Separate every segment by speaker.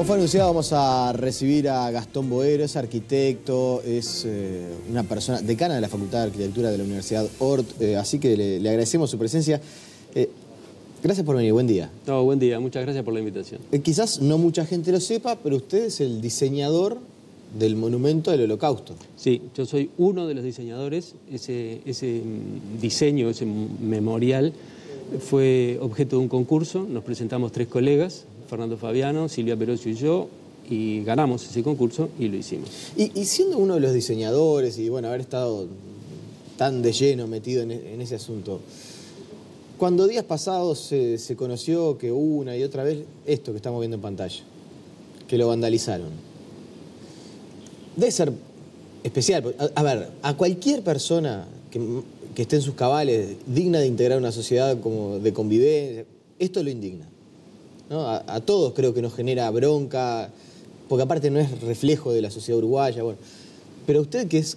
Speaker 1: Como fue anunciado, vamos a recibir a Gastón Boero, es arquitecto, es una persona decana de la Facultad de Arquitectura de la Universidad Ort, así que le agradecemos su presencia. Gracias por venir, buen día.
Speaker 2: No, buen día, muchas gracias por la invitación.
Speaker 1: Quizás no mucha gente lo sepa, pero usted es el diseñador del monumento del Holocausto.
Speaker 2: Sí, yo soy uno de los diseñadores. Ese diseño, ese memorial, fue objeto de un concurso. Nos presentamos 3 colegas, Fernando Fabiano, Silvia Perocio y yo, y ganamos ese concurso y lo hicimos.
Speaker 1: Y siendo uno de los diseñadores y bueno, haber estado tan de lleno metido en ese asunto, cuando días pasados se conoció que una y otra vez esto que estamos viendo en pantalla, que lo vandalizaron, debe ser especial. A ver, a cualquier persona que esté en sus cabales, digna de integrar una sociedad como de convivencia, esto lo indigna, ¿no? A todos creo que nos genera bronca, porque aparte no es reflejo de la sociedad uruguaya. Bueno, pero usted, que es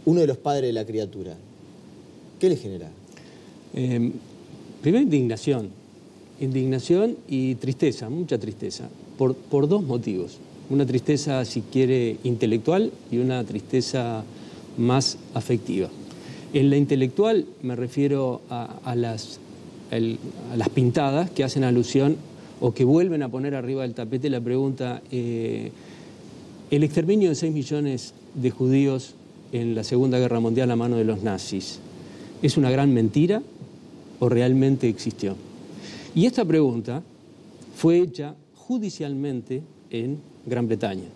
Speaker 1: uno de los padres de la criatura, ¿qué le genera?
Speaker 2: Primero, indignación y tristeza, mucha tristeza, por 2 motivos. Una tristeza, si quiere, intelectual y una tristeza más afectiva. En la intelectual me refiero a las pintadas que hacen alusión o que vuelven a poner arriba del tapete la pregunta, el exterminio de 6 millones de judíos en la Segunda Guerra Mundial a mano de los nazis, ¿es una gran mentira o realmente existió? Y esta pregunta fue hecha judicialmente en Gran Bretaña.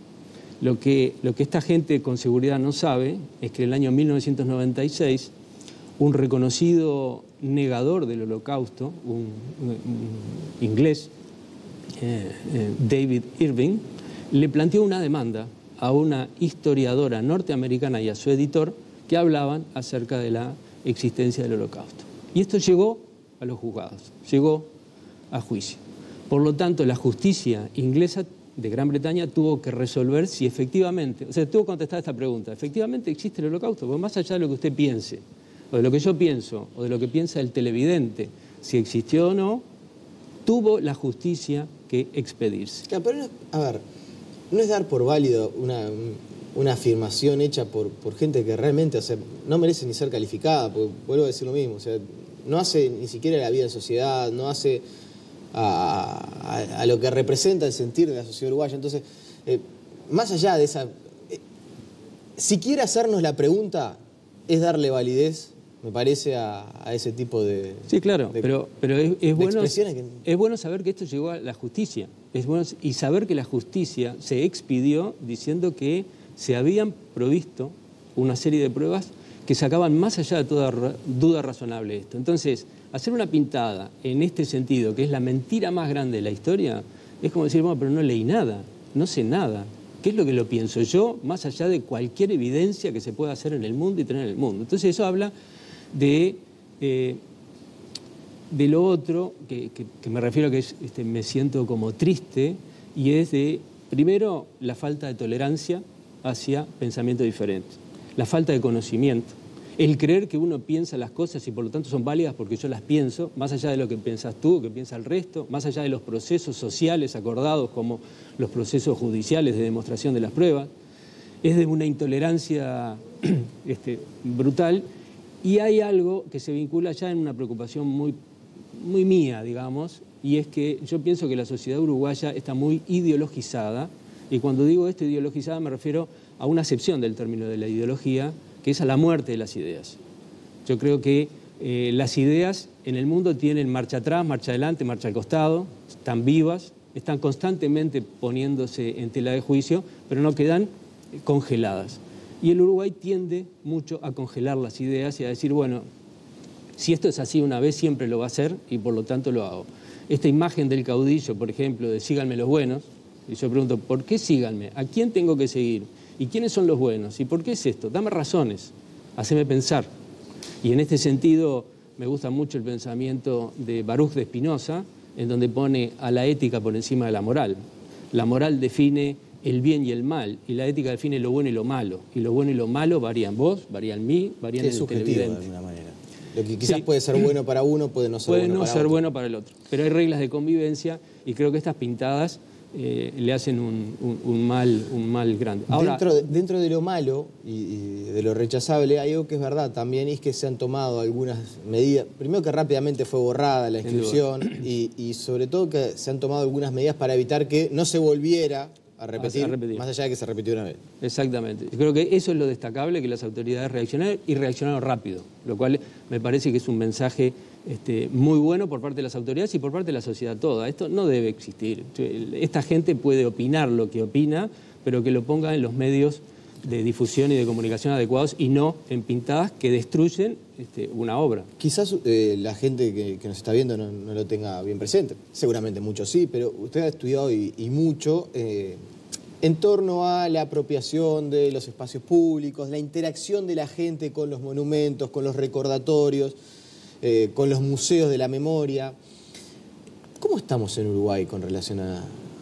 Speaker 2: Lo que esta gente con seguridad no sabe es que en el año 1996 un reconocido negador del Holocausto, un inglés, David Irving, le planteó una demanda a una historiadora norteamericana y a su editor que hablaban acerca de la existencia del Holocausto. Y esto llegó a los juzgados, llegó a juicio. Por lo tanto, la justicia inglesa de Gran Bretaña tuvo que resolver si efectivamente, o sea, tuvo que contestar esta pregunta: ¿efectivamente existe el Holocausto? Porque más allá de lo que usted piense, o de lo que yo pienso, o de lo que piensa el televidente, si existió o no, tuvo la justicia que expedirse.
Speaker 1: Claro, pero a ver, no es dar por válido una afirmación hecha por gente que realmente, o sea, no merece ni ser calificada, porque vuelvo a decir lo mismo, o sea, no hace ni siquiera la vida en sociedad, no hace a lo que representa el sentir de la sociedad uruguaya. Entonces, más allá de esa, siquiera hacernos la pregunta es darle validez, me parece, a ese tipo de...
Speaker 2: Sí, claro, pero es bueno saber que esto llegó a la justicia. Es bueno, y saber que la justicia se expidió diciendo que se habían provisto una serie de pruebas que sacaban más allá de toda duda razonable esto. Entonces, hacer una pintada en este sentido, que es la mentira más grande de la historia, es como decir, bueno, pero no leí nada, no sé nada. ¿Qué es lo que lo pienso yo, más allá de cualquier evidencia que se pueda hacer en el mundo y tener en el mundo? Entonces eso habla de lo otro, que me refiero a que es, me siento como triste, y es de, primero, la falta de tolerancia hacia pensamiento diferente, la falta de conocimiento, el creer que uno piensa las cosas y por lo tanto son válidas porque yo las pienso, más allá de lo que piensas tú, que piensa el resto, más allá de los procesos sociales acordados como los procesos judiciales de demostración de las pruebas. Es de una intolerancia brutal. Y hay algo que se vincula ya en una preocupación muy mía, digamos, y es que yo pienso que la sociedad uruguaya está muy ideologizada, y cuando digo esto, ideologizada, me refiero a una acepción del término de la ideología, que es a la muerte de las ideas. Yo creo que las ideas en el mundo tienen marcha atrás, marcha adelante, marcha al costado, están vivas, están constantemente poniéndose en tela de juicio, pero no quedan congeladas. Y el Uruguay tiende mucho a congelar las ideas y a decir, bueno, si esto es así una vez, siempre lo va a hacer y por lo tanto lo hago. Esta imagen del caudillo, por ejemplo, de síganme los buenos, y yo pregunto, ¿por qué síganme? ¿A quién tengo que seguir? ¿Y quiénes son los buenos? ¿Y por qué es esto? Dame razones, haceme pensar. Y en este sentido me gusta mucho el pensamiento de Baruch de Spinoza, en donde pone a la ética por encima de la moral. La moral define el bien y el mal, y la ética define lo bueno y lo malo. Y lo bueno y lo malo varían en vos, varían en mí, varían en el televidente.
Speaker 1: De alguna manera. Lo que quizás puede ser bueno para uno, puede no ser bueno para otro.
Speaker 2: Bueno para el otro. Pero hay reglas de convivencia y creo que estas pintadas le hacen un mal grande. Ahora,
Speaker 1: dentro de lo malo y de lo rechazable hay algo que es verdad también, y es que se han tomado algunas medidas. Primero, que rápidamente fue borrada la inscripción y sobre todo que se han tomado algunas medidas para evitar que no se volviera a repetir, más allá de que se repitió una vez.
Speaker 2: Exactamente. Yo creo que eso es lo destacable, que las autoridades reaccionaron rápido, lo cual me parece que es un mensaje muy bueno por parte de las autoridades y por parte de la sociedad toda. Esto no debe existir. Esta gente puede opinar lo que opina, pero que lo ponga en los medios de difusión y de comunicación adecuados y no en pintadas que destruyen una obra.
Speaker 1: Quizás la gente que nos está viendo no lo tenga bien presente, seguramente muchos sí, pero usted ha estudiado y mucho en torno a la apropiación de los espacios públicos, la interacción de la gente con los monumentos, con los recordatorios, con los museos de la memoria. ¿Cómo estamos en Uruguay con relación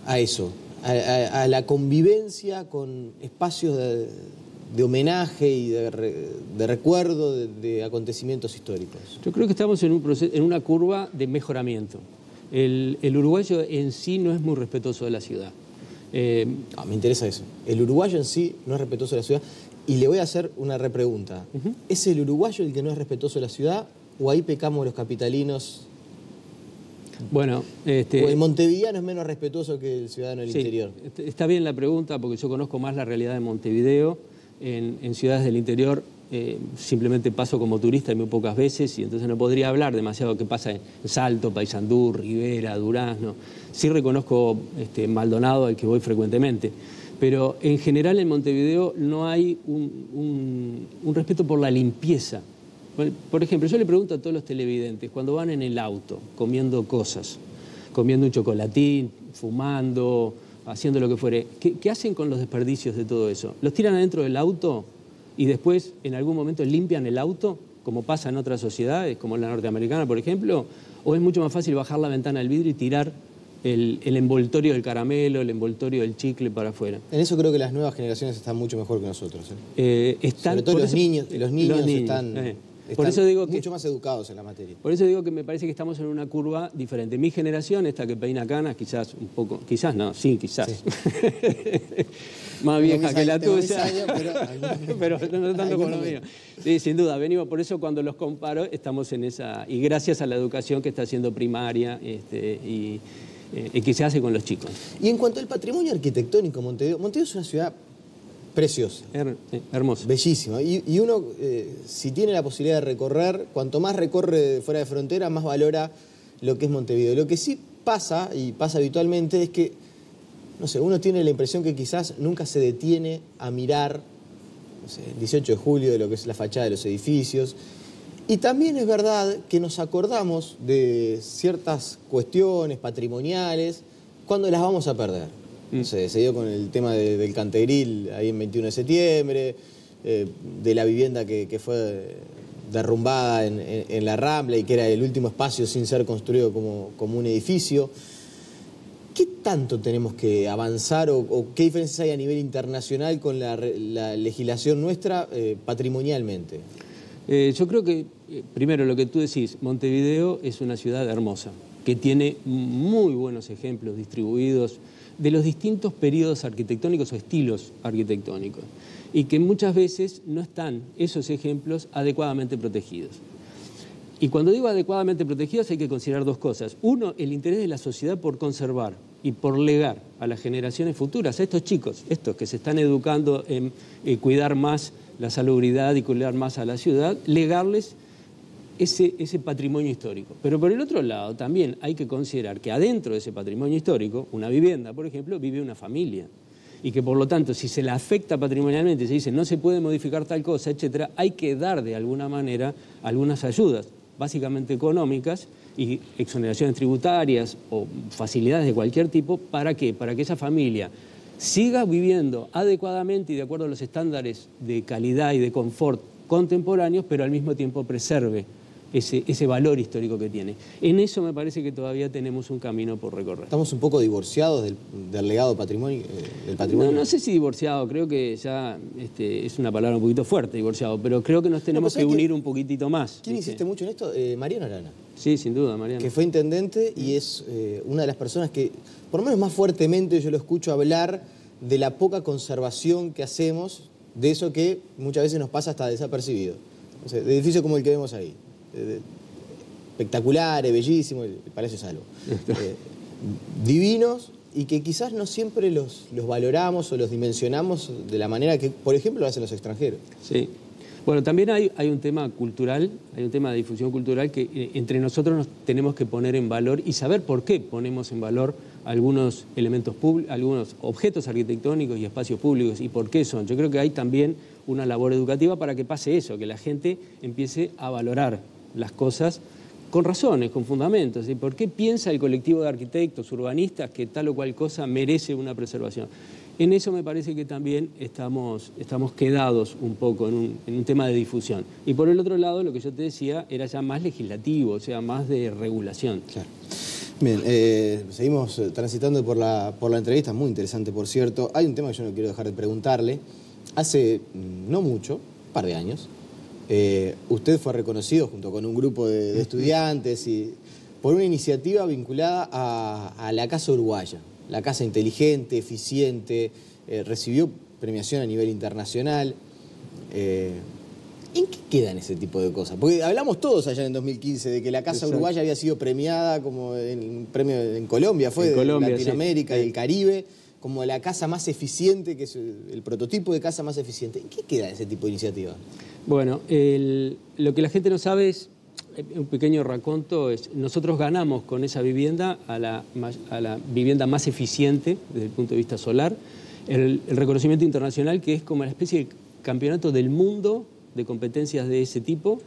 Speaker 1: a eso? A la convivencia con espacios de homenaje y de recuerdo de acontecimientos históricos.
Speaker 2: Yo creo que estamos en una curva de mejoramiento. El uruguayo en sí no es muy respetuoso de la ciudad.
Speaker 1: Me interesa eso. El uruguayo en sí no es respetuoso de la ciudad. Y le voy a hacer una repregunta. ¿Es el uruguayo el que no es respetuoso de la ciudad o ahí pecamos los capitalinos?
Speaker 2: Bueno,
Speaker 1: ¿O el montevideano es menos respetuoso que el ciudadano del interior?
Speaker 2: Está bien la pregunta, porque yo conozco más la realidad de Montevideo. En ciudades del interior simplemente paso como turista muy pocas veces y entonces no podría hablar demasiado qué pasa en Salto, Paysandú, Rivera, Durazno. Sí reconozco Maldonado, al que voy frecuentemente. Pero en general en Montevideo no hay un respeto por la limpieza. Por ejemplo, yo le pregunto a todos los televidentes, cuando van en el auto comiendo cosas, comiendo un chocolatín, fumando, haciendo lo que fuere, ¿qué hacen con los desperdicios de todo eso? ¿Los tiran adentro del auto y después en algún momento limpian el auto, como pasa en otras sociedades, como la norteamericana, por ejemplo? ¿O es mucho más fácil bajar la ventana del vidrio y tirar el envoltorio del caramelo, el envoltorio del chicle para afuera?
Speaker 1: En eso creo que las nuevas generaciones están mucho mejor que nosotros. Sobre todo los niños están
Speaker 2: por eso digo
Speaker 1: mucho más educados en la materia.
Speaker 2: Por eso digo que me parece que estamos en una curva diferente. Mi generación, esta que peina canas, quizás un poco, quizás no, sí, quizás. Sí. Más vieja que la tuya, pero no tanto como lo mío. Sí, sin duda, venimos, por eso cuando los comparo estamos en esa, y gracias a la educación que está haciendo primaria y que se hace con los chicos.
Speaker 1: Y en cuanto al patrimonio arquitectónico, Montevideo es una ciudad preciosa.
Speaker 2: Hermosa.
Speaker 1: Bellísima. Y uno, si tiene la posibilidad de recorrer, cuanto más recorre fuera de frontera, más valora lo que es Montevideo. Lo que sí pasa, y pasa habitualmente, es que, no sé, uno tiene la impresión que quizás nunca se detiene a mirar, no sé, el 18 de julio, de lo que es la fachada de los edificios. Y también es verdad que nos acordamos de ciertas cuestiones patrimoniales cuando las vamos a perder. No sé, se dio con el tema del Cantegril ahí en 21 de septiembre, de la vivienda que fue derrumbada en la Rambla y que era el último espacio sin ser construido como un edificio. ¿Qué tanto tenemos que avanzar o qué diferencias hay a nivel internacional con la legislación nuestra patrimonialmente?
Speaker 2: Yo creo que, primero, lo que tú decís, Montevideo es una ciudad hermosa, que tiene muy buenos ejemplos distribuidos de los distintos periodos arquitectónicos o estilos arquitectónicos, y que muchas veces no están esos ejemplos adecuadamente protegidos. Y cuando digo adecuadamente protegidos hay que considerar dos cosas. Uno, el interés de la sociedad por conservar y por legar a las generaciones futuras, a estos chicos, estos que se están educando en cuidar más la salubridad y cuidar más a la ciudad, legarles ese patrimonio histórico. Pero por el otro lado también hay que considerar que adentro de ese patrimonio histórico, una vivienda, por ejemplo, vive una familia. Y que por lo tanto, si se la afecta patrimonialmente, se dice no se puede modificar tal cosa, etcétera, hay que dar de alguna manera algunas ayudas, básicamente económicas, y exoneraciones tributarias o facilidades de cualquier tipo. ¿Para qué? Para que esa familia siga viviendo adecuadamente y de acuerdo a los estándares de calidad y de confort contemporáneos, pero al mismo tiempo preserve ese valor histórico que tiene. En eso me parece que todavía tenemos un camino por recorrer.
Speaker 1: ¿Estamos un poco divorciados del legado patrimonio, del patrimonio?
Speaker 2: No sé si divorciado, creo que ya es una palabra un poquito fuerte, divorciado, pero creo que nos tenemos que unir un poquitito más.
Speaker 1: ¿Quién insiste mucho en esto? Mariano Arana.
Speaker 2: Sí, sin duda, Mariano.
Speaker 1: Que fue intendente y es una de las personas que, por lo menos más fuertemente, yo lo escucho hablar de la poca conservación que hacemos de eso que muchas veces nos pasa hasta desapercibido. O sea, de edificios como el que vemos ahí. Espectaculares, bellísimos, el Palacio Salvo. Divinos y que quizás no siempre los valoramos o los dimensionamos de la manera que, por ejemplo, lo hacen los extranjeros.
Speaker 2: Sí. Bueno, también hay un tema cultural, hay un tema de difusión cultural que entre nosotros nos tenemos que poner en valor y saber por qué ponemos en valor algunos elementos públicos, algunos objetos arquitectónicos y espacios públicos y por qué son. Yo creo que hay también una labor educativa para que pase eso, que la gente empiece a valorar las cosas con razones, con fundamentos. ¿Y por qué piensa el colectivo de arquitectos, urbanistas, que tal o cual cosa merece una preservación? En eso me parece que también estamos quedados un poco en un tema de difusión. Y por el otro lado, lo que yo te decía era ya más legislativo, o sea, más de regulación.
Speaker 1: Claro. Bien, seguimos transitando por la entrevista, muy interesante, por cierto. Hay un tema que yo no quiero dejar de preguntarle. Hace no mucho, un par de años, usted fue reconocido junto con un grupo de estudiantes por una iniciativa vinculada a la Casa Uruguaya. La casa inteligente, eficiente, recibió premiación a nivel internacional. ¿En qué quedan ese tipo de cosas? Porque hablamos todos allá en 2015 de que la Casa Uruguaya había sido premiada como en un premio en Colombia, fue de Latinoamérica y el Caribe, como la casa más eficiente, que es el prototipo de casa más eficiente. ¿En qué queda ese tipo de iniciativa?
Speaker 2: Bueno, lo que la gente no sabe es, un pequeño raconto, nosotros ganamos con esa vivienda a la vivienda más eficiente desde el punto de vista solar, el reconocimiento internacional que es como una especie de campeonato del mundo de competencias de ese tipo,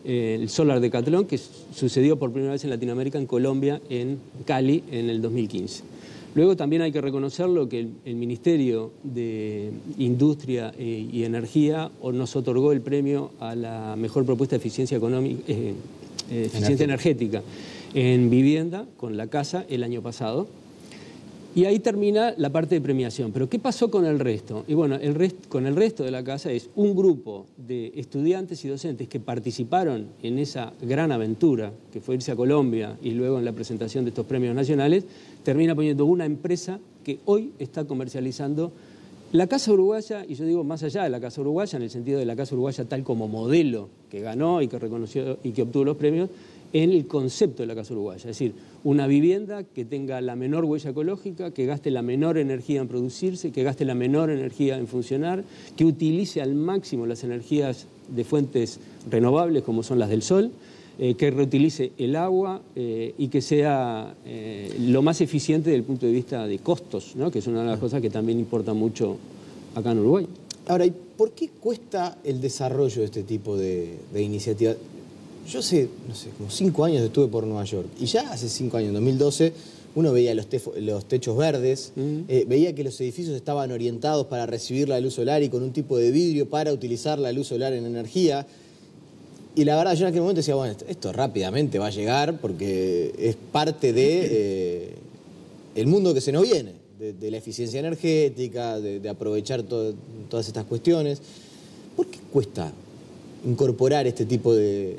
Speaker 2: el Solar Decathlon, que sucedió por primera vez en Latinoamérica, en Colombia, en Cali, en el 2015. Luego también hay que reconocerlo que el Ministerio de Industria y Energía nos otorgó el premio a la mejor propuesta de eficiencia energética en vivienda con la casa el año pasado. Y ahí termina la parte de premiación. Pero ¿qué pasó con el resto? Y bueno, con el resto de la casa es un grupo de estudiantes y docentes que participaron en esa gran aventura, que fue irse a Colombia y luego en la presentación de estos premios nacionales, termina poniendo una empresa que hoy está comercializando la Casa Uruguaya, y yo digo más allá de la Casa Uruguaya, en el sentido de la Casa Uruguaya tal como modelo que ganó y que reconoció y que obtuvo los premios, en el concepto de la Casa Uruguaya. Es decir, una vivienda que tenga la menor huella ecológica, que gaste la menor energía en producirse, que gaste la menor energía en funcionar, que utilice al máximo las energías de fuentes renovables como son las del sol, que reutilice el agua y que sea lo más eficiente desde el punto de vista de costos, ¿no? Que es una de las cosas que también importa mucho acá en Uruguay.
Speaker 1: Ahora, ¿y por qué cuesta el desarrollo de este tipo de iniciativas? Yo hace, no sé, como 5 años estuve por Nueva York y ya hace 5 años, en 2012, uno veía los techos verdes, veía que los edificios estaban orientados para recibir la luz solar y con un tipo de vidrio para utilizar la luz solar en energía. Y la verdad, yo en aquel momento decía, bueno, esto rápidamente va a llegar porque es parte de el mundo que se nos viene, de la eficiencia energética, de aprovechar todas estas cuestiones. ¿Por qué cuesta incorporar este tipo de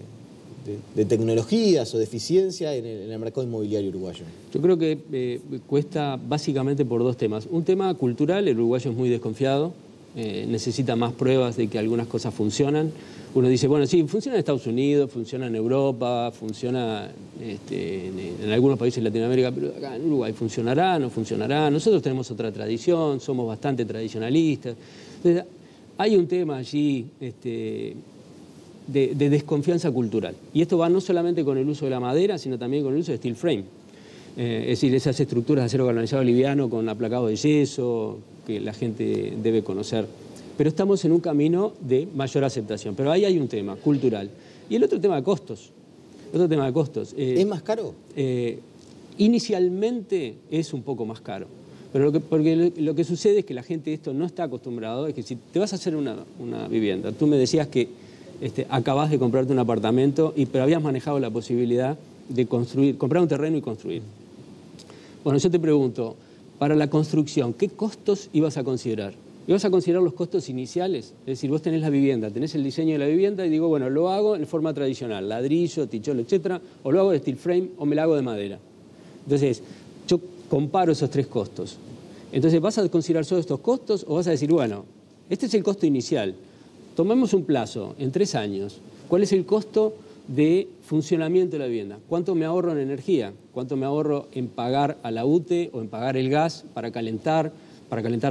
Speaker 1: tecnologías o de eficiencia en el mercado inmobiliario uruguayo?
Speaker 2: Yo creo que cuesta básicamente por 2 temas. Un tema cultural, el uruguayo es muy desconfiado, necesita más pruebas de que algunas cosas funcionan. Uno dice, bueno, sí, funciona en Estados Unidos, funciona en Europa, funciona en algunos países de Latinoamérica, pero acá en Uruguay funcionará, no funcionará. Nosotros tenemos otra tradición, somos bastante tradicionalistas. Entonces, hay un tema allí de desconfianza cultural. Y esto va no solamente con el uso de la madera, sino también con el uso de steel frame. Es decir, esas estructuras de acero galvanizado liviano con aplacado de yeso que la gente debe conocer. Pero estamos en un camino de mayor aceptación. Pero ahí hay un tema cultural. Y el otro tema de costos.
Speaker 1: ¿Es más caro?
Speaker 2: Inicialmente es un poco más caro. Pero porque lo que sucede es que la gente esto no está acostumbrado. Es que si te vas a hacer una vivienda, tú me decías que acabás de comprarte un apartamento, pero habías manejado la posibilidad de comprar un terreno y construir. Bueno, yo te pregunto, para la construcción, ¿qué costos ibas a considerar? Y vas a considerar los costos iniciales, es decir, vos tenés la vivienda, tenés el diseño de la vivienda y digo, bueno, lo hago en forma tradicional, ladrillo, ticholo, etcétera, o lo hago de steel frame o me la hago de madera. Entonces, yo comparo esos 3 costos. Entonces, ¿vas a considerar solo estos costos o vas a decir, bueno, este es el costo inicial, tomemos un plazo en 3 años, ¿cuál es el costo de funcionamiento de la vivienda? ¿Cuánto me ahorro en energía? ¿Cuánto me ahorro en pagar a la UTE o en pagar el gas para calentar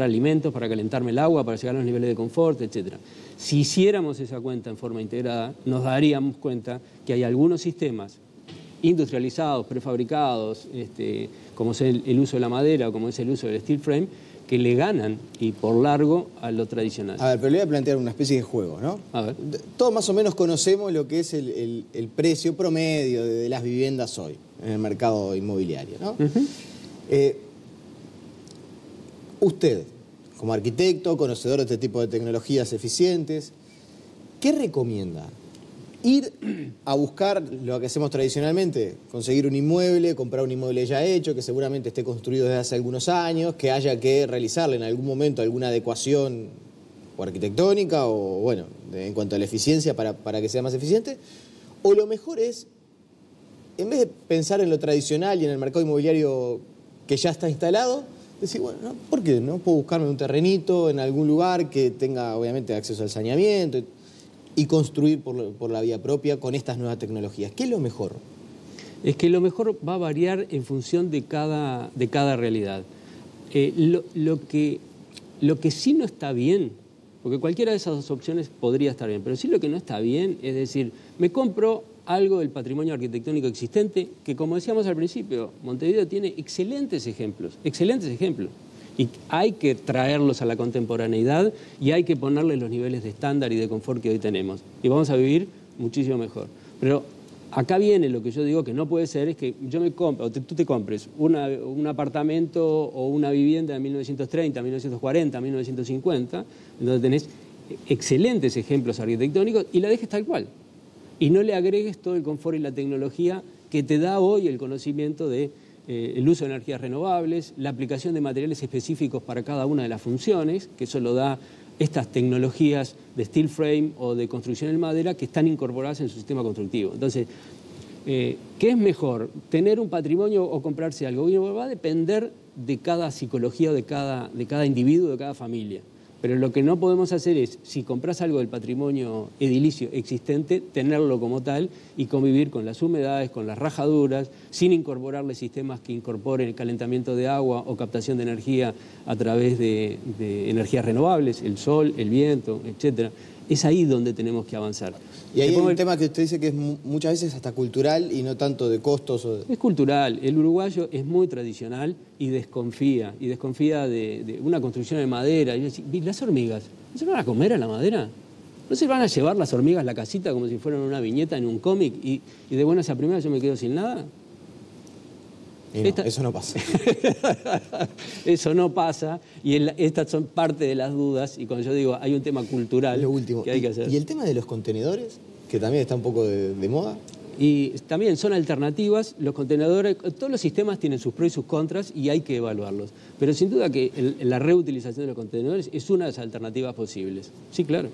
Speaker 2: alimentos, para calentarme el agua, para llegar a los niveles de confort, etcétera? Si hiciéramos esa cuenta en forma integrada, nos daríamos cuenta que hay algunos sistemas industrializados, prefabricados, como es el uso de la madera o como es el uso del steel frame, que le ganan y por largo a lo tradicional.
Speaker 1: A ver, pero le voy a plantear una especie de juego, ¿no?
Speaker 2: A ver.
Speaker 1: Todos más o menos conocemos lo que es el precio promedio de las viviendas hoy en el mercado inmobiliario, ¿no? Usted, como arquitecto, conocedor de este tipo de tecnologías eficientes, ¿qué recomienda? Ir a buscar lo que hacemos tradicionalmente, conseguir un inmueble, comprar un inmueble ya hecho, que seguramente esté construido desde hace algunos años, que haya que realizarle en algún momento alguna adecuación o arquitectónica o, bueno, en cuanto a la eficiencia para que sea más eficiente. O lo mejor es, en vez de pensar en lo tradicional y en el mercado inmobiliario que ya está instalado, decir, bueno, ¿no? ¿Por qué no puedo buscarme un terrenito en algún lugar que tenga, obviamente, acceso al saneamiento y construir por la vía propia con estas nuevas tecnologías? ¿Qué es lo mejor?
Speaker 2: Es que lo mejor va a variar en función de cada realidad. Lo que sí no está bien, porque cualquiera de esas 2 opciones podría estar bien, pero sí lo que no está bien es decir, me compro algo del patrimonio arquitectónico existente, que como decíamos al principio, Montevideo tiene excelentes ejemplos. Y hay que traerlos a la contemporaneidad y hay que ponerles los niveles de estándar y de confort que hoy tenemos. Y vamos a vivir muchísimo mejor. Pero acá viene lo que yo digo que no puede ser, es que yo me compre, o tú te compres un apartamento o una vivienda de 1930, 1940, 1950, donde tenés excelentes ejemplos arquitectónicos y la dejes tal cual. Y no le agregues todo el confort y la tecnología que te da hoy el conocimiento de el uso de energías renovables, la aplicación de materiales específicos para cada una de las funciones, que eso lo da estas tecnologías de steel frame o de construcción en madera que están incorporadas en su sistema constructivo. Entonces, ¿qué es mejor? ¿Tener un patrimonio o comprarse algo? Y va a depender de cada psicología, de cada individuo, de cada familia. Pero lo que no podemos hacer es, si compras algo del patrimonio edilicio existente, tenerlo como tal y convivir con las humedades, con las rajaduras, sin incorporarle sistemas que incorporen el calentamiento de agua o captación de energía a través de energías renovables, el sol, el viento, etc. Es ahí donde tenemos que avanzar.
Speaker 1: Y ahí hay un tema que usted dice que es muchas veces hasta cultural y no tanto de costos.
Speaker 2: Es cultural. El uruguayo es muy tradicional y desconfía de una construcción de madera. Y las hormigas, ¿no se van a comer a la madera? ¿No se van a llevar las hormigas a la casita como si fueran una viñeta en un cómic y de buenas a primeras yo me quedo sin nada?
Speaker 1: Y no, eso no pasa.
Speaker 2: Eso no pasa y estas son parte de las dudas y cuando yo digo hay un tema cultural
Speaker 1: lo último,
Speaker 2: que hay que hacer.
Speaker 1: ¿Y el tema de los contenedores, que también está un poco de moda?
Speaker 2: Y también son alternativas, los contenedores, todos los sistemas tienen sus pros y sus contras y hay que evaluarlos. Pero sin duda que la reutilización de los contenedores es una de las alternativas posibles. Sí, claro.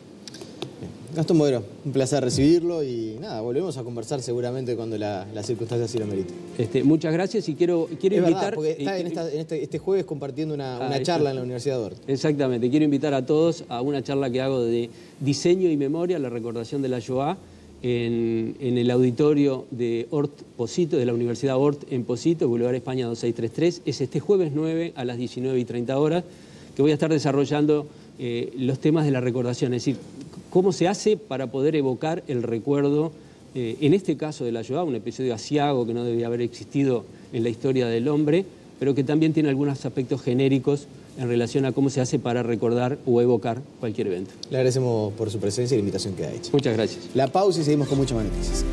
Speaker 1: Gastón Boero, un placer recibirlo y nada, volvemos a conversar seguramente cuando las circunstancias así lo meriten.
Speaker 2: Muchas gracias y quiero invitar...
Speaker 1: Verdad, porque está este jueves compartiendo una charla en la Universidad de Ort.
Speaker 2: Exactamente, quiero invitar a todos a una charla que hago de diseño y memoria, la recordación de la Shoah, en el auditorio de Ort Posito, de la Universidad Ort en Posito, Boulevard España 2633. Es este jueves 9 a las 19:30 horas que voy a estar desarrollando los temas de la recordación, es decir, cómo se hace para poder evocar el recuerdo, en este caso de la Shoah, un episodio aciago que no debía haber existido en la historia del hombre, pero que también tiene algunos aspectos genéricos en relación a cómo se hace para recordar o evocar cualquier evento.
Speaker 1: Le agradecemos por su presencia y la invitación que ha hecho.
Speaker 2: Muchas gracias.
Speaker 1: La pausa y seguimos con muchas más noticias.